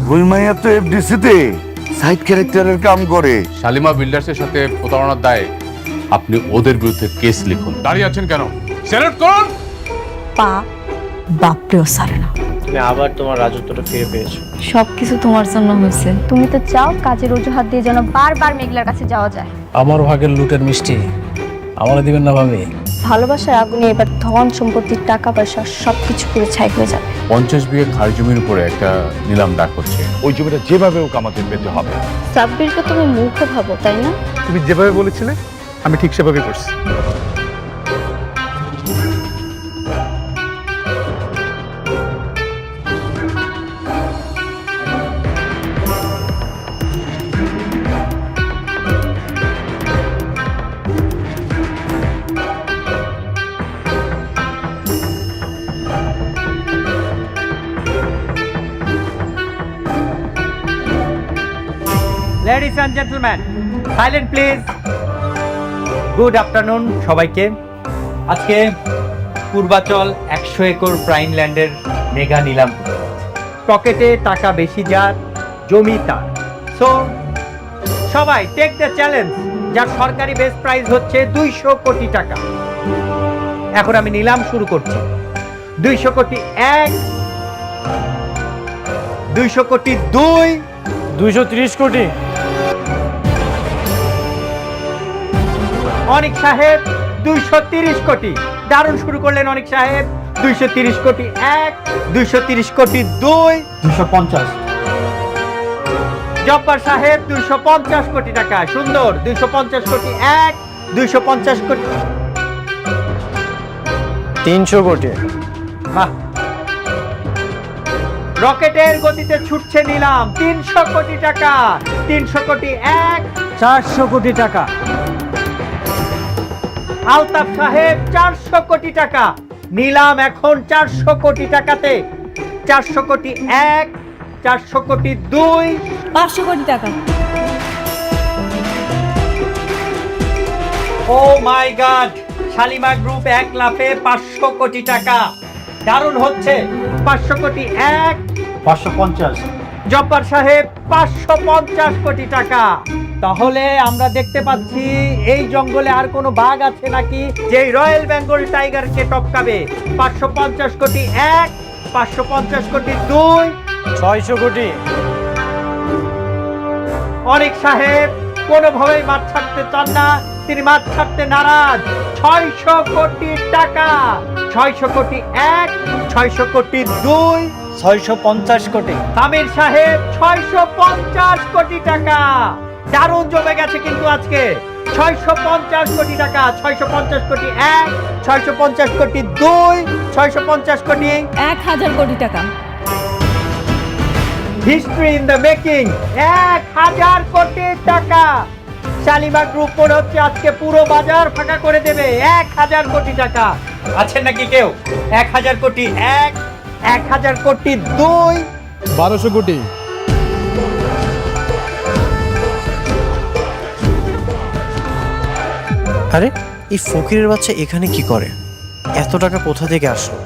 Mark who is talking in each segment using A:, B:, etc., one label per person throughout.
A: ওই মাইয়া তো এফডিসি তে সাইড ক্যারেক্টারের কাম করে।
B: শালিমা বিল্ডার্সের সাথে প্রতারণার দায়ে আপনি ওদের বিরুদ্ধে কেস লিখুন। দাঁড়িয়ে আছেন কেন? স্যালুট করুন।
C: পা বাপরেও সারে না।
D: তুমি আবার তোমার রাজত্বটা ফিরে পেয়েছো।
C: সবকিছু তোমার জন্য হয়েছে।
E: তুমি তো চাও কাজের অজুহাত দিয়ে যেন বারবার মেঘলার কাছে যাওয়া যায়।
F: আমার ভাগের লুটের মিষ্টি আমার দিবেন না ভাবি?
E: ভালোবাসার আগুনে এবার ধন সম্পত্তির টাকা পয়সা সবকিছু পুরো ছাই হয়ে যাবে।
B: 50 বিঘে খাস জমির উপরে একটা নিলাম ডাক হচ্ছে।
A: ওই জমিটা যেভাবে হোক আমাদের পেতে হবে।
E: সাব্বিরকে তুমি মূর্খ ভাবো তাই না?
G: তুমি যেভাবে বলেছিলে আমি ঠিক সেভাবেই করছি।
D: Ladies and gentleman, silent please. Good afternoon সবাইকে। আজকে পূর্বাচল 100 একর প্রাইম ল্যান্ডের মেগা নিলাম। পকেটে টাকা বেশি যার, জমি তার। সো সবাই টেক দ্য চ্যালেঞ্জ, যার সরকারি বেস্ট প্রাইস হচ্ছে 200 কোটি টাকা। এখন আমি নিলাম শুরু করছি। 200 কোটি 1, 200 কোটি 2,
F: 230 কোটি।
D: অনিক সাহেব 230 কোটি। দারুণ শুরু করলেন অনিক সাহেব। 230 কোটি 1, 230 কোটি 2, 250। জব্বার সাহেব 250 কোটি টাকা। সুন্দর। 250 কোটি 1, 250 কোটি
F: 300 কোটি।
D: বাহ, রকেটের গতিতে ছুটছে নিলাম। 300 কোটি টাকা। 300 কোটি 1,
F: 400 কোটি টাকা।
D: আলতাফ সাহেব 400 কোটি টাকা। নিলাম এখন 400 কোটি টাকাতে। 400 কোটি 1, 400 কোটি 2,
C: 500 কোটি টাকা।
D: ও মাই গড, শালিমা গ্রুপ 1 লাফে 500 কোটি টাকা। দারুণ হচ্ছে। 500 কোটি 1, 550। জব্বার সাহেব 550 কোটি টাকা। তাহলে আমরা দেখতে পাচ্ছি এই জঙ্গলে আর কোনো বাঘ আছে নাকি যে রয়্যাল বেঙ্গল টাইগারকে টপকাবে। 550 কোটি 1, 550 কোটি 2,
F: 600 কোটি।
D: অনিক সাহেব কোনোভাবেই মাঠ ছাড়তে চান না, তিনি মাঠ ছাড়তে নারাজ। 600 কোটি টাকা। 600 কোটি 1, 600 কোটি 2,
F: 650 কোটি।
D: আমির সাহেব 650 কোটি টাকা। দারুণ জমে গেছে কিন্তু আজকে। 650 কোটি টাকা। 650 কোটি 1, 650 কোটি 2, 650 কোটি।
C: 1000 কোটি টাকা।
D: History in the making. 1000 কোটি টাকা। শালিমা গ্রুপ মনে হচ্ছে আজকে পুরো বাজার ফাঁকা করে দেবে। 1000 কোটি টাকা। আছেন নাকি কেউ? 1000 কোটি 1, 1000 কোটি 2,
G: 1200 কোটি।
H: আরে এই ফকিরের বাচ্চা এখানে কি করে? এত টাকা কোথা থেকে আসলো?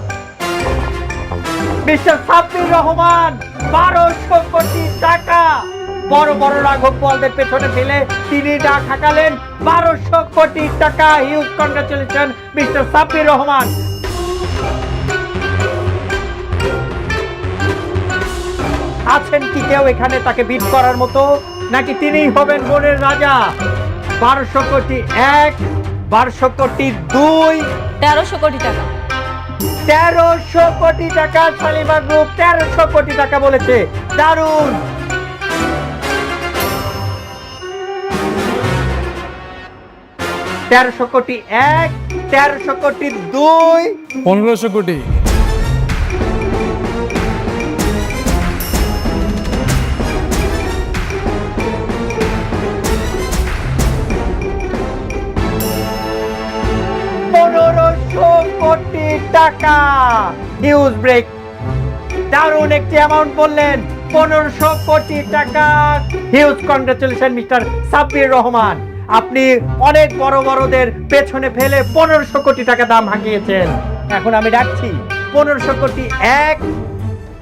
D: মিস্টার সাব্বির রহমান 1200 কোটি টাকা। বড় বড় রাঘব বোয়ালদের পেছনে ফেলে তিনি ডাক হাঁকালেন 1200 কোটি টাকা। Huge congratulation Mister Sabbir Rahman. আছেন কি কেউ এখানে তাকে বিট করার মতো, নাকি তিনিই হবেন বনের রাজা? 1200 কোটি 1, 1200 কোটি 2,
C: 1300 কোটি টাকা।
D: 1300 কোটি টাকা। শালিমা গ্রুপ 1300 কোটি টাকা বলেছে। দারুণ। তেরোশো কোটি 1, 1300 কোটি 2,
G: 1500 কোটি।
D: কোটি টাকা। News break. দারুণ একটি অ্যামাউন্ট বললেন। 1500 কোটি টাকা। Huge congratulation Mister Sabbir Rahman. আপনি অনেক বড় বড়দের পেছনে ফেলে 1500 কোটি টাকা দাম হাঁকিয়েছেন। এখন আমি ডাকছি 1500 কোটি 1,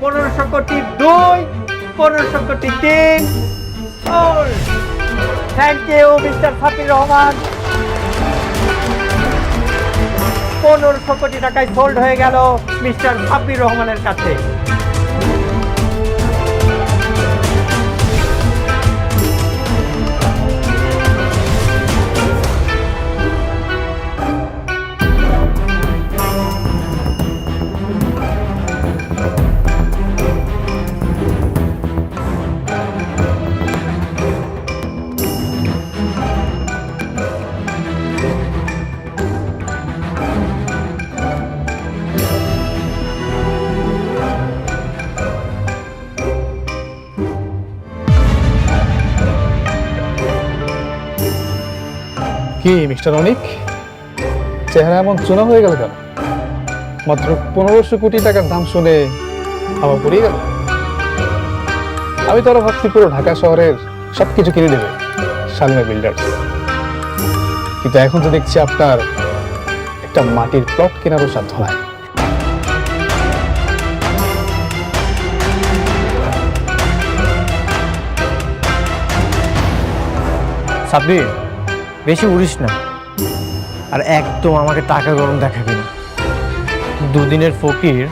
D: 1500 কোটি 2, 1500 কোটি দিন। Thank you Mister Sabbir Rahman. 1500 crore টাকায় সোল্ড হয়ে গেল মিস্টার সাব্বির রহমানের কাছে।
G: কি মিস্টার অনিক, চেহারা এমন চুনা হয়ে গেল কেন? মাত্র 1500 কোটি টাকার দাম শুনে হাওয়া পড়িয়ে গেল। আমি তো আরো ভাবছি পুরো ঢাকা শহরের সবকিছু কিনে দেবে শালিমা বিল্ডার্স, কিন্তু এখন তো দেখছি আপনার একটা মাটির প্লট কেনারও সাধ্য নাই।
H: সাব্বির, বেশি উড়িস না, আর একদম আমাকে টাকা গরম দেখাবি না। দুদিনের ফকির,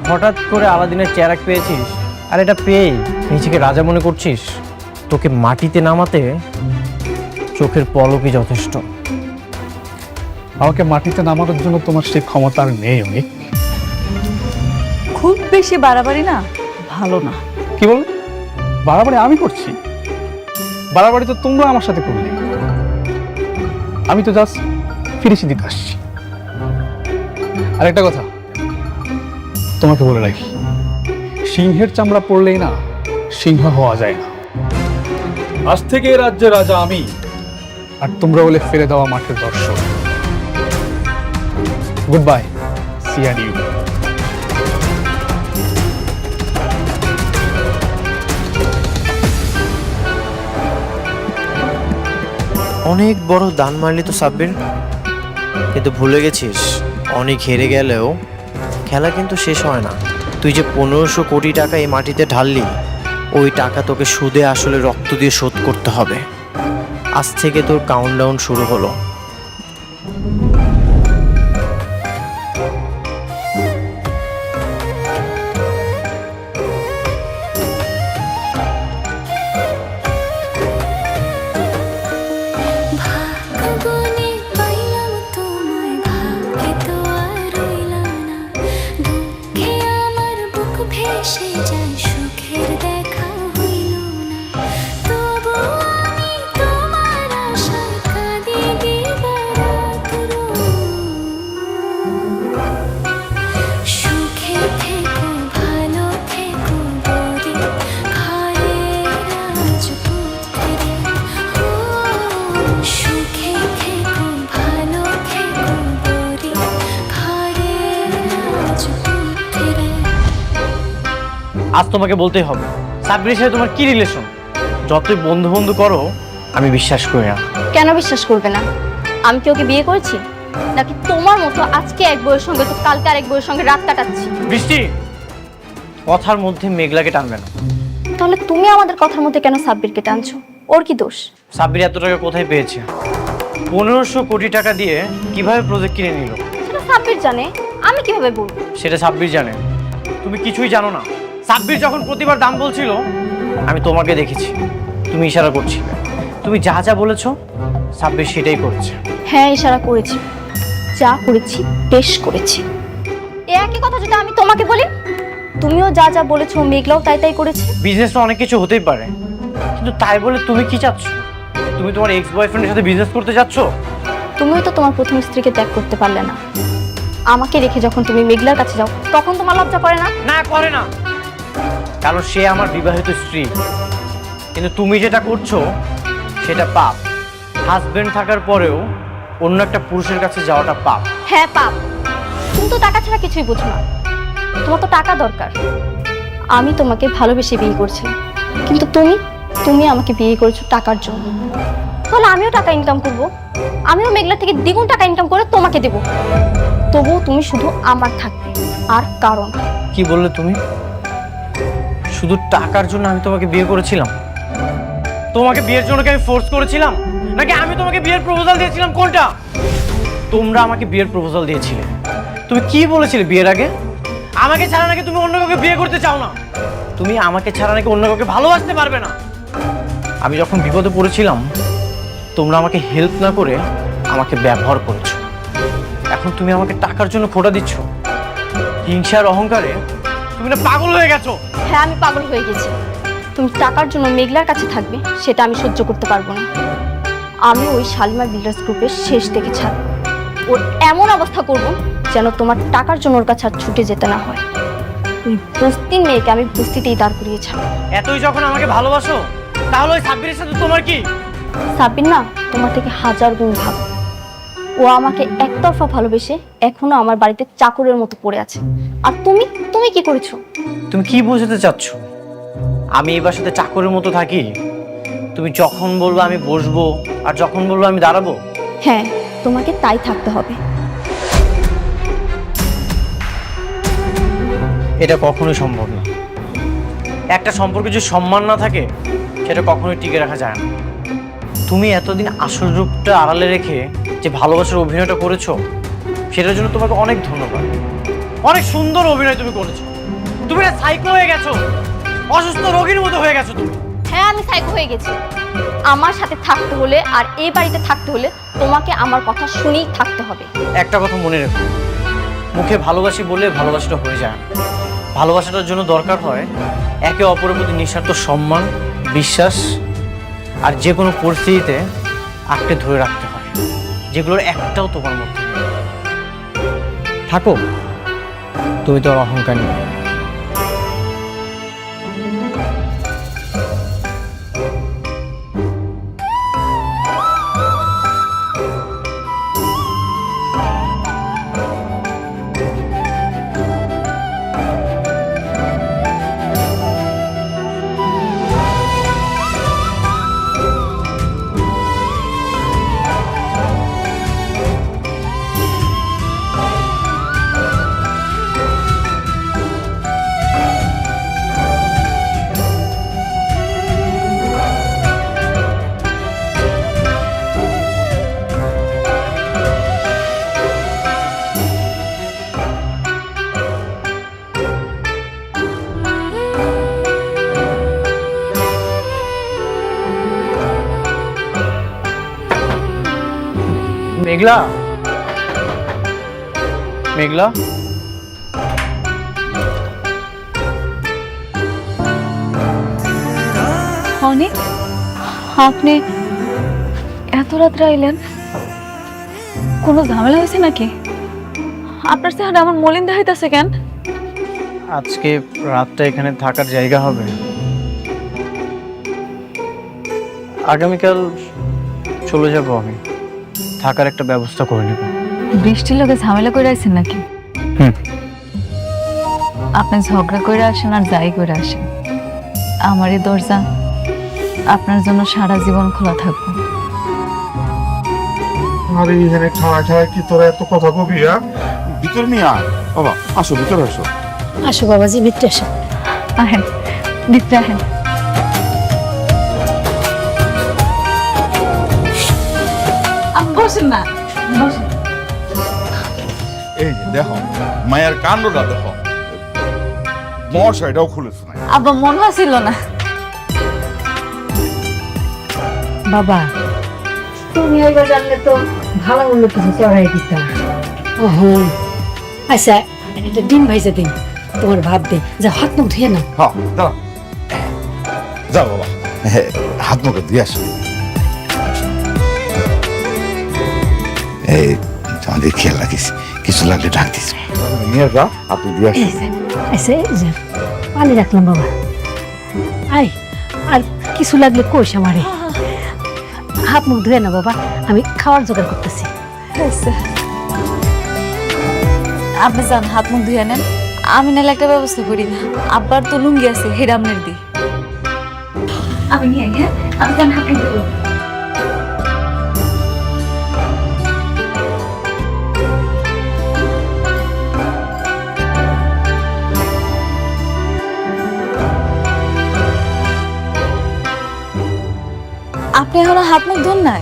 H: হঠাৎ করে আলাদিনের চেরাক পেয়েছিস, আর এটা পেয়েই নিজেকে রাজা মনে করছিস? তোকে মাটিতে নামাতে চোখের পলকই যথেষ্ট।
G: আমাকে মাটিতে নামানোর জন্য তোমার সেই ক্ষমতা আর নেই অনিক।
C: খুব বেশি বাড়াবাড়ি না ভালো না।
G: কি বললে? বাড়াবাড়ি আমি করছি? বাড়াবাড়ি তো তোমরা আমার সাথে করলে। আমি তো জাস্ট ফিনিশিং দিতে আসছি। আর একটা কথা তোমাকে বলে রাখি, সিংহের চামড়া পড়লেই না সিংহ হওয়া যায় না। আজ থেকে এই রাজ্যের রাজা আমি, আর তোমরা বলে ফেলে দেওয়া মাঠের দর্শক। Goodbye, see and you.
H: অনেক বড় দান মারলি তো সাব্বির, কিন্তু ভুলে গেছিস অনেক হেরে গেলেও খেলা কিন্তু শেষ হয় না। তুই যে 1500 কোটি টাকা এই মাটিতে ঢাললি, ওই টাকা তোকে সুদে আসলে রক্ত দিয়ে শোধ করতে হবে। আজ থেকে তোর কাউন্টডাউন শুরু হলো।
I: ভাগ্যবনে পাইলাম তোমায়, ভাগ্যে তো আর রইলাম না। দুঃখে আমার বুক ভেসে যায়, সুখের দেখা হইল না। তবু আমি তোমার আশায় কাঁদি দিবারাত্র। সুখে থেকো, ভালো থেকো বলি, ঘরের রাজপুত্রে। সুখে থেকো, ভালো থেকো বলি, ঘরের রাজপুত্রে।
H: আজ তোমাকে বলতেই হবে, সাব্বিরের সাথে তোমার কি রিলেশন? যতই বন্ধু বন্ধু করো, আমি বিশ্বাস করি না।
E: কেন বিশ্বাস করবে না? আমি কি ওকে বিয়ে করেছি, নাকি তোমার মতো আজকে এক বউয়ের সঙ্গে তো কালকে আরেক বউয়ের সঙ্গে রাত কাটাচ্ছি?
H: বৃষ্টি, কথার মধ্যে মেঘলাকে টানবে না।
E: তাহলে তুমি আমাদের কথার মধ্যে কেন সাব্বিরকে টানছো? ওর কি দোষ?
H: সাব্বির এত টাকা কোথায় পেয়েছে? 1500 কোটি টাকা দিয়ে কিভাবে প্রজেক্ট কিনে নিল
E: সেটা সাব্বির জানে, আমি কিভাবে বলবো?
H: সেটা সাব্বির জানে, তুমি কিছুই জানো না। সাব্বির যখন প্রতিবার দাম বলছিল, আমি তোমাকে দেখেছি, তুমি ইশারা করছিলে। তুমি যা যা বলেছো, সাব্বির সেটাই করছে।
E: হ্যাঁ, ইশারা করেছি, যা করেছি বেশ করেছি। এ একই কথা যদি আমি তোমাকে বলি, তুমিও যা যা বলেছো মেঘলাও তাই তাই করেছে।
H: বিজনেসটা অনেক কিছু হতেই পারে, কিন্তু তাই বলে তুমি কি চাচ্ছ? তুমি তোমার এক্স বয়ফ্রেন্ডের সাথে বিজনেস করতে যাচ্ছ?
E: তুমিও তো তোমার প্রথম স্ত্রীকে ত্যাগ করতে পারলে না। আমাকে রেখে যখন তুমি মেঘলার কাছে যাও, তখন তোমার লজ্জা করে না?
H: না, করে না, কারণ সে আমার বিবাহিত স্ত্রী। কিন্তু তুমি যেটা করছো সেটা পাপ। হাজবেন্ড থাকার পরেও অন্য একটা পুরুষের কাছে যাওয়াটা পাপ।
E: হ্যাঁ পাপ। তুমি তো টাকা ছাড়া কিছুই বুঝো না, তোমার তো টাকা দরকার। আমি তোমাকে ভালোবেসে বিয়ে করছিলাম, কিন্তু তুমি আমাকে বিয়ে করেছো টাকার জন্য। তাহলে আমিও টাকা ইনকাম করব, আমিও মেঘলা থেকে দ্বিগুণ টাকা ইনকাম করে তোমাকে দেব। তবুও তুমি শুধু আমার থাকবে, আর কারণ।
H: কি বললে তুমি? শুধু শুধু টাকার জন্য আমি তোমাকে বিয়ে করেছিলাম? তোমাকে বিয়ের জন্য কি আমি ফোর্স করেছিলাম, নাকি আমি তোমাকে বিয়ের প্রপোজাল দিয়েছিলাম? কোনটা? তোমরা আমাকে বিয়ের প্রপোজাল দিয়েছিলে। তুমি কি বলেছিলে বিয়ের আগে? আমাকে ছাড়া নাকি তুমি অন্য কাউকে বিয়ে করতে চাও না, তুমি আমাকে ছাড়া নাকি অন্য কাউকে ভালোবাসতে পারবে না। আমি যখন বিপদে পড়েছিলাম তোমরা আমাকে হেল্প না করে আমাকে ব্যবহার করেছো। এখন তুমি আমাকে টাকার জন্য খোঁটা দিচ্ছ। হিংসার অহংকারে তুমি না পাগল হয়ে গেছো।
E: হ্যাঁ, আমি পাগল হয়ে গেছি। তুমি টাকার জন্য মেঘলার কাছে থাকবে সেটা আমি সহ্য করতে পারবো না। আমি ওই শালিমা বিল্ডার্স গ্রুপের শেষ থেকে ছাড়ব। ওর এমন অবস্থা করব যেন তোমার টাকার জন্য ওর কাছে আর ছুটে যেতে না হয়। ওই বস্তির মেয়েকে আমি বস্তিতেই দাঁড় করিয়ে ছাড়ব।
H: এতই যখন আমাকে ভালোবাসো তাহলে ওই সাব্বিরের সাথে তোমার কি?
E: সাবির না তোমার থেকে 1000 গুণ ভালো। ও আমাকে একতরফা ভালোবেসে এখনো আমার বাড়িতে চাকরের মতো পড়ে আছে। আর তুমি কি করেছো?
H: তুমি কি বোঝাতে চাচ্ছ? আমি এই বাসাতে চাকরের মতো থাকি? তুমি যখন বলবো আমি বসবো, আর যখন বলবো আমি দাঁড়াবো?
E: হ্যাঁ, তোমাকে তাই থাকতে হবে।
H: এটা কখনোই সম্ভব না। একটা সম্পর্কে যদি সম্মান না থাকে সেটা কখনোই টিকে রাখা যায় না। তুমি এতদিন আসল রূপটা আড়ালে রেখে যে ভালোবাসার অভিনয়টা করেছো সেটার জন্য তোমাকে অনেক ধন্যবাদ। অনেক সুন্দর অভিনয় তুমি করেছো। তুমি না সাইকো হয়ে গেছো, অসুস্থ রোগীর মতো হয়ে গেছো তুমি।
E: হ্যাঁ, আমি সাইকো হয়ে গেছি। আমার সাথে থাকতে হলে আর এই বাড়িতে থাকতে হলে তোমাকে আমার কথা শুনেই থাকতে হবে।
H: একটা কথা মনে রেখো, মুখে ভালোবাসি বলে ভালোবাসাটা হয়ে যায় না। ভালোবাসাটার জন্য দরকার হয় একে অপরের প্রতি নিঃস্বার্থ সম্মান, বিশ্বাস, আর যে কোনো পরিস্থিতিতে আঁকড়ে ধরে রাখতে হয়, যেগুলোর একটাও তোমার মধ্যে নেই। থাকো, তুমি তো আর অহংকার নেই। মেঘলা, মেঘলা,
C: অনেক আপনি এত রাত্রে আইলেন? কোনো ঝামেলা হয়েছে নাকি? আপনার চেহারা আমার মলিন দেখাইতেছে কেন?
H: আজকে রাতটা এখানে থাকার জায়গা হবে। আগামীকাল চলে যাব আমি, থাকার একটা ব্যবস্থা করে নেব।
C: বৃষ্টির লোকে ঝামেলা করে আসেন নাকি? আপনি ঝগড়া করে আসেন আর যাই করে আসেন, আমার এই দরজা আপনার জন্য সারা জীবন খোলা থাকবে।
A: আরে এখানে খাওয়া খাওয়া কি তোরা এত কথা কবি? ভিতরে নিয়ে আয় বাবা, আসো ভিতরে আসো।
C: আসো বাবাজি, ভিতরে আসেন। আহেন, ভিতরে আহেন। বসেন না, বসেন।
A: এই যে দেখো মায়ের কাণ্ডটা দেখো, মশাইটাও খুলেছে না।
C: আব্বা মনে হচ্ছিল না।
J: বাবা, তুমি ওইবার জানলে তো ভালো মন্দ কিছু চড়াই দিতাম। আচ্ছা, একটা ডিম ভাইজা দিন, তোমার ভাত দে, যা হাত মুখ ধুয়ে নাও।
A: হ্যাঁ দাঁড়া, যাও বাবা, হাত মুখে দিয়ে আসো। এই আমাদের খেয়াল রাখিস, কিছু লাগলে ডাক দিস। নিয়ে যা, আপনি দিয়ে আসো।
J: আচ্ছা, পানি রাখলাম বাবা। আই, আর কিছু লাগলে কোষ আমারে। হাত মুখ ধুয়ে না বাবা, আমি খাওয়ার জোগাড় করতেছি।
C: আপনি যান, হাত মুখ ধুয়ে নেন, আমি নাহলে একটা ব্যবস্থা করি। আব্বার তো লুঙ্গি আছে, হেরামনের দি আমি নিয়ে। হ্যাঁ, আমি যান, হাত মুখ ধুয়ে। আপনি এখনো হাত মুখ ধুন নাই?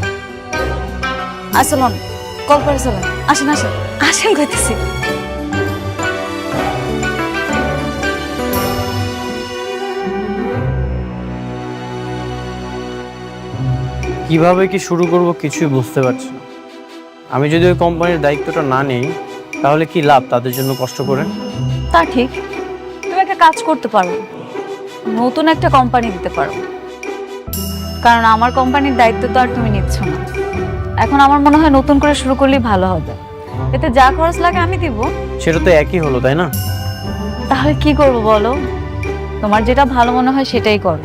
C: আসলন কল করে চলেন, আসেন আসেন আসেন কইতেছি।
H: কিভাবে কি শুরু করব কিছুই বুঝতে পারছি না। আমি যদি ওই কোম্পানির দায়িত্বটা না নিই তাহলে কি লাভ তাদের জন্য কষ্ট করে?
C: তা ঠিক, তুমি একটা কাজ করতে পারো, নতুন একটা কোম্পানি দিতে পারো। কারণ আমার কোম্পানির দায়িত্ব তো আর তুমি নিচ্ছ না। এখন আমার মনে হয় নতুন করে শুরু করলেই ভালো হবে। এতে যা খরচ লাগে আমি দিব।
H: সেটা তো একই হলো, তাই না?
C: তাহলে কি করব বলো? তোমার যেটা ভালো মনে হয় সেটাই করো,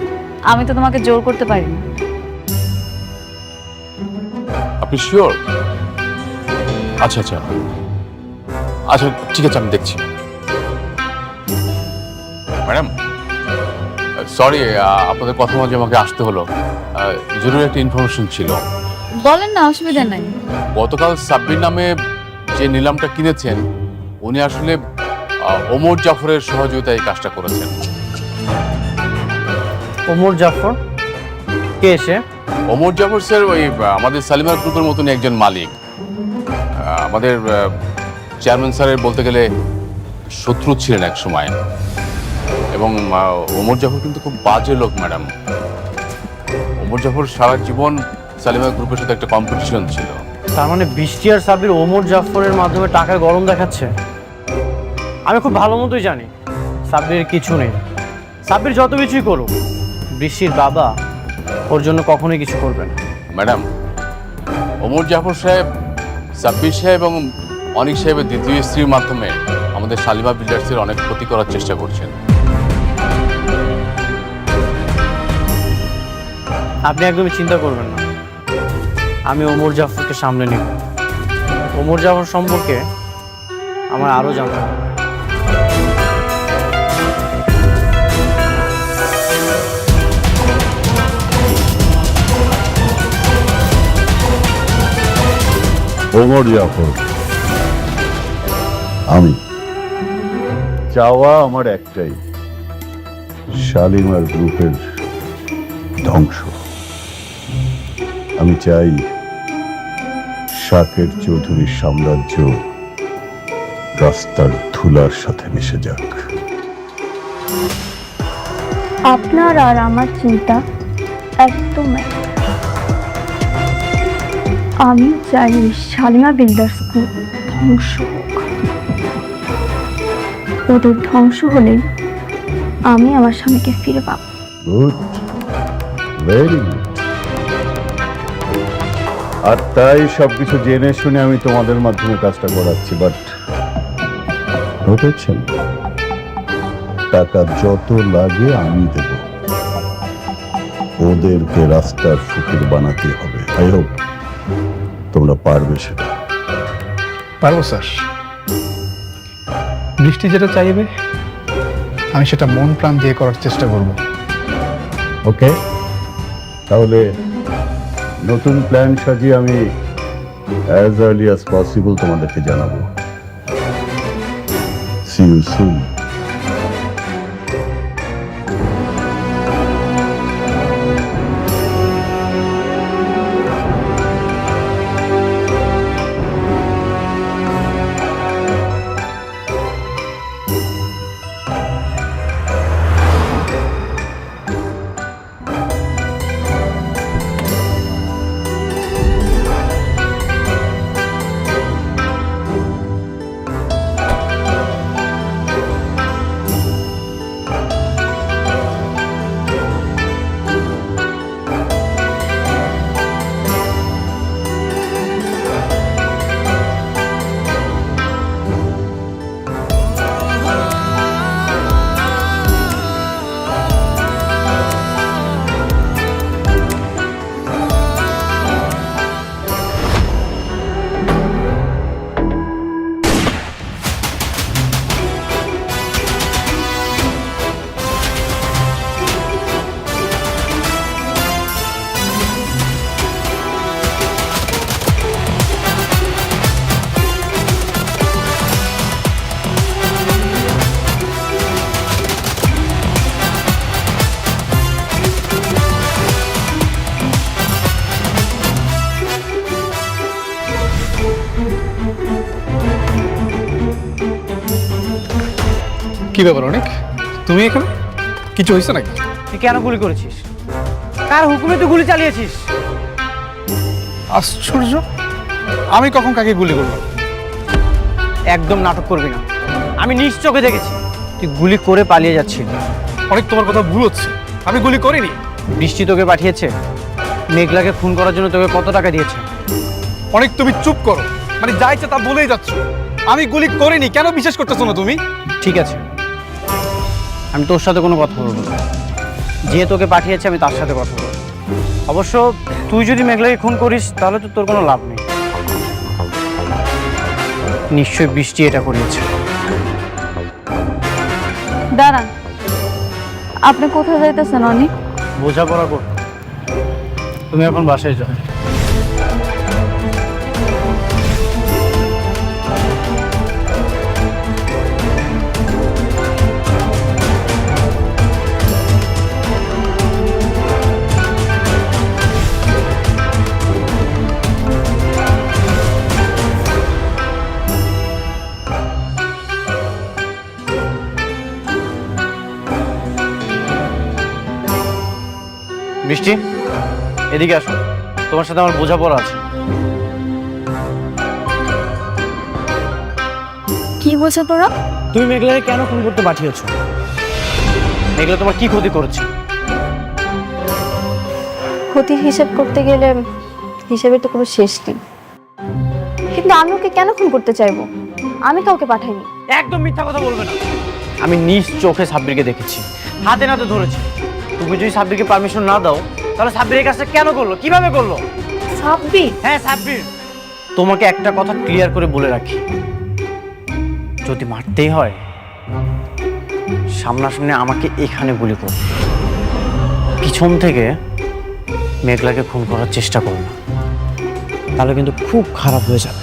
C: আমি তো তোমাকে জোর করতে পারি না।
B: আপনি শিওর? আচ্ছা আচ্ছা আচ্ছা, ঠিক আছে, আমি দেখছি। ম্যাডাম সরি, আপনাদের কথা মাঝে আমাকে আসতে হলো। জরুরি একটা ইনফরমেশন ছিল।
C: বলেন না, অসুবিধা নাই।
B: গতকাল সাব্বির নামে যে নিলামটা কিনেছেন উনি আসলে ওমর জাফরের সহযোগিতায় এই কাজটা করেছেন।
H: ওমর জাফর কে এসে?
B: ওমর জাফর স্যার ওই আমাদের সালিমা গ্রুপের মতনই একজন মালিক। আমাদের চেয়ারম্যান স্যারের বলতে গেলে শত্রু ছিলেন এক সময়। এবং ওমর জাফর কিন্তু খুব বাজে লোক ম্যাডাম। ওমর জাফর সারা জীবন সালিমা গ্রুপের সাথে একটা কম্পিটিশন ছিল।
H: তার মানে বৃষ্টি আর সাবির ওমর জাফরের মাধ্যমে টাকা গরম দেখাচ্ছে? আমি খুব ভালো মতোই জানি সাব্বির কিছু নেই। সাব্বির যত কিছুই করুক, বৃষ্টির বাবা ওর জন্য কখনোই কিছু করবে না।
B: ম্যাডাম, ওমর জাফর সাহেব সাব্বির সাহেব এবং অনিক সাহেবের দ্বিতীয় স্ত্রীর মাধ্যমে আমাদের সালিমা বিল্ডার্সের অনেক ক্ষতি করার চেষ্টা করছেন।
H: আপনি একদমই চিন্তা করবেন না, আমি ওমর জাফরকে সামলে নিব। ওমর জাফর সম্পর্কে আমার আরো জানতে হবে।
A: ওমর জাফর, আমি চাওয়া আমার একটাই, শালিমার গ্রুপের ধ্বংস। আমি চাই শাকের চৌধুরীর সাম্রাজ্য রাস্তার ধুলার সাথে মিশে যাক।
E: আপনার আর আমার চিন্তা একদম এক। আমি চাই শালিমা বিল্ডার্স গ্রুপ ধ্বংস হোক। ওদের ধ্বংস হলেই আমি আমার স্বামীকে ফিরে পাবো।
A: Good, very good. আর তাই সবকিছু জেনে শুনে আমি তোমাদের মাধ্যমে কাজটা করাচ্ছি, বাট বুঝেছেন, টাকা যত লাগে আমি দেব। ওদেরকে রাস্তার ফকির বানাতে হবে। আই হোপ তোমরা পারবে সেটা।
G: পারবো স্যার। বৃষ্টি যেটা চাইবে আমি সেটা মন প্রাণ দিয়ে করার চেষ্টা করব।
A: ওকে, তাহলে নতুন প্ল্যান সাজিয়ে আমি অ্যাজ আর্লি অ্যাজ পসিবল তোমাদেরকে জানাবো। See you soon.
G: কি ব্যাপার অনেক, তুমি এখানে? কিছু হয়েছে নাকি?
H: তুই কেন গুলি করেছিস? কার হুকুমে তুই গুলি চালিয়েছিস?
G: আশ্চর্য, আমি কখন কাকে গুলি করলাম?
H: একদম নাটক করবি না, আমি নিজ চোখে দেখেছি তুই গুলি করে পালিয়ে যাচ্ছিলি।
G: অনেক তোমার কথা ভুল হচ্ছে, আমি গুলি করিনি।
H: বৃষ্টি তোকে পাঠিয়েছে, মেঘলাকে খুন করার জন্য তোকে কত টাকা দিয়েছে?
G: অনেক তুমি চুপ করো, মানে যা ইচ্ছে তা বলেই যাচ্ছ। আমি গুলি করিনি, কেন বিশ্বাস করতেছো না তুমি?
H: ঠিক আছে, আমি তোর সাথে কোনো কথা বলবো না। যে তোকে পাঠিয়েছে আমি তার সাথে কথা বলবো। অবশ্য তুই যদি মেঘলাকে খুন করিস তাহলে তো তোর কোনো লাভ নেই। নিশ্চয়ই বৃষ্টি এটা করিয়েছে।
C: দাঁড়ান, আপনি কোথায় যাইতেছেন অনেক?
H: বোঝাপড়া কর।
F: তুমি এখন বাসায় যাও।
H: বৃষ্টি, এদিকে আসো, তোমার সাথে আমার বোঝাপড়া আছে।
E: কি বলছো তোরা?
H: তুমি মেঘলাকে কেন খুন করতে পাঠিয়েছো? মেঘলা তোমার কি ক্ষতি করেছে?
E: ক্ষতির হিসাব করতে গেলে হিসাবের তো কোনো শেষ নেই। কিন্তু আমি ওকে কেন খুন করতে চাইবো? আমি কাউকে পাঠাইনি।
H: একদম মিথ্যা কথা বলবে না। আমি নিজ চোখে সাব্বিরকে দেখেছি, হাতে নাতে ধরেছি। তুমি যদি সাব্বিরকে পারমিশন না দাও তাহলে সাব্বির এই কাজটা কেন করলো, কিভাবে করলো?
E: সাব্বির?
H: হ্যাঁ সাব্বির। তোমাকে একটা কথা ক্লিয়ার করে বলে রাখি, যদি মারতেই হয় সামনাসামনি আমাকে এখানে গুলি করো, পিছন থেকে মেঘলাকে খুন করার চেষ্টা করো না, তাহলে কিন্তু খুব খারাপ হয়ে যাবে।